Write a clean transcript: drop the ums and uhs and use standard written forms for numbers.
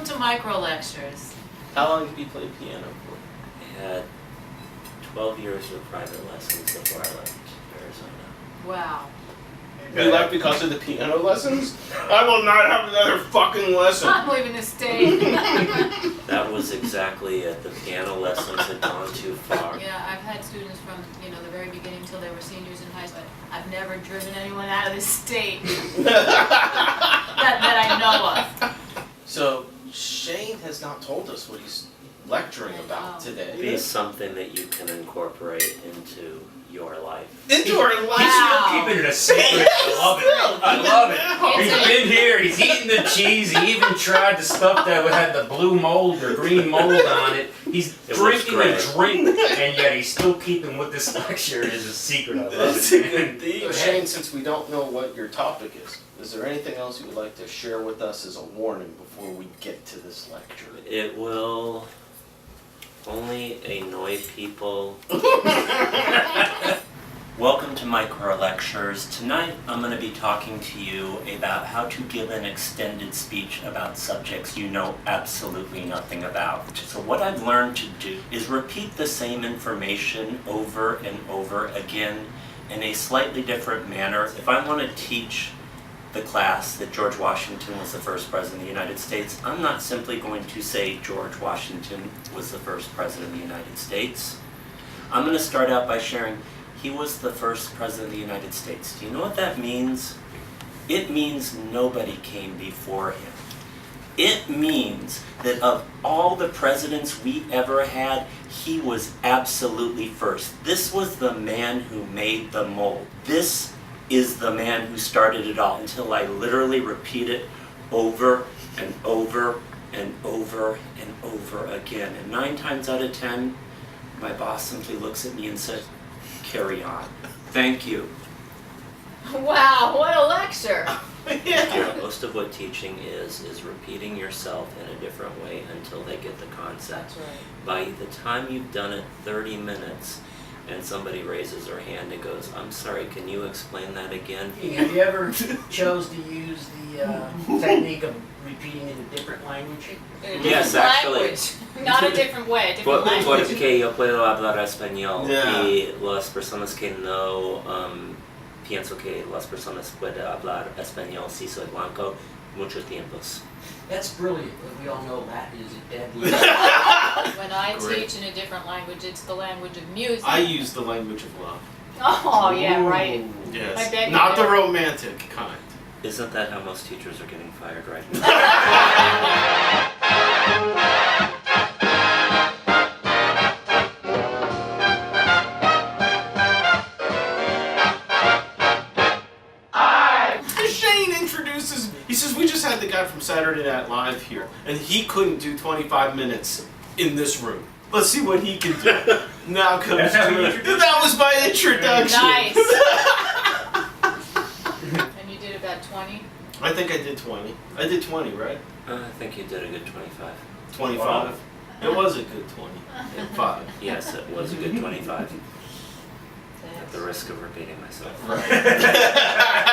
to Micro Lectures. How long have you played piano for? I had 12 years of private lessons before I left Arizona. Wow. You left because of the piano lessons? I will not have another fucking lesson. I'm leaving the state. That was exactly it. The piano lessons had gone too far. Yeah, I've had students from, the very beginning until they were seniors in high school. I've never driven anyone out of the state that I know of. So, Shayne has not told us what he's lecturing about today. Be something that you can incorporate into your life. Into our life? Wow. Keeping it a secret. I love it. I love it. He's been here. He's eating the cheese. He even tried the stuff that had the blue mold or green mold on it. He's drinking a drink, and yet he's still keeping what this lecture is a secret. I love That's it. a good thing. So Shayne, since we don't know what your topic is there anything else you would like to share with us as a warning before we get to this lecture? It will only annoy people. Welcome to Micro Lectures. Tonight I'm going to be talking to you about how to give an extended speech about subjects you know absolutely nothing about. So what I've learned to do is repeat the same information over and over again in a slightly different manner. If I want to teach the class that George Washington was the first president of the United States, I'm not simply going to say George Washington was the first president of the United States. I'm going to start out by sharing he was the first president of the United States. Do you know what that means? It means nobody came before him. It means that of all the presidents we ever had, he was absolutely first. This was the man who made the mold. This is the man who started it all, until I literally repeat it over and over and over and over again. And 9 times out of 10, my boss simply looks at me and says, "Carry on. Thank you." Wow, what a lecture. Yeah, most of what teaching is repeating yourself in a different way until they get the concept. That's right. By the time you've done it 30 minutes and somebody raises their hand and goes, "I'm sorry, can you explain that again?" Have you ever chose to use the technique of repeating in a different language? In a Yes, different actually. language. Not a different way, a different language. Porque yo puedo hablar español Yeah. y las personas que no pienso que las personas pueden hablar español si soy blanco muchos tiempos. That's brilliant, but we all know that is a deadly. When I Great. teach in a different language, it's the language of music. I use the language of love. Oh, yeah, right. Yes. I bet you Not do. the romantic kind. Isn't that how most teachers are getting fired right now? Shayne introduces, he says, we just had the guy from Saturday Night Live here, and he couldn't do 25 minutes in this room. Let's see what he can do. Now comes That's how he to introduced that was my introduction. Nice. And you did about 20? I think I did 20. I did 20, right? I think you did a good 25. 25. Wow. It was a good 20. And 5. Yes, it was a good 25. At the risk of repeating myself. Right.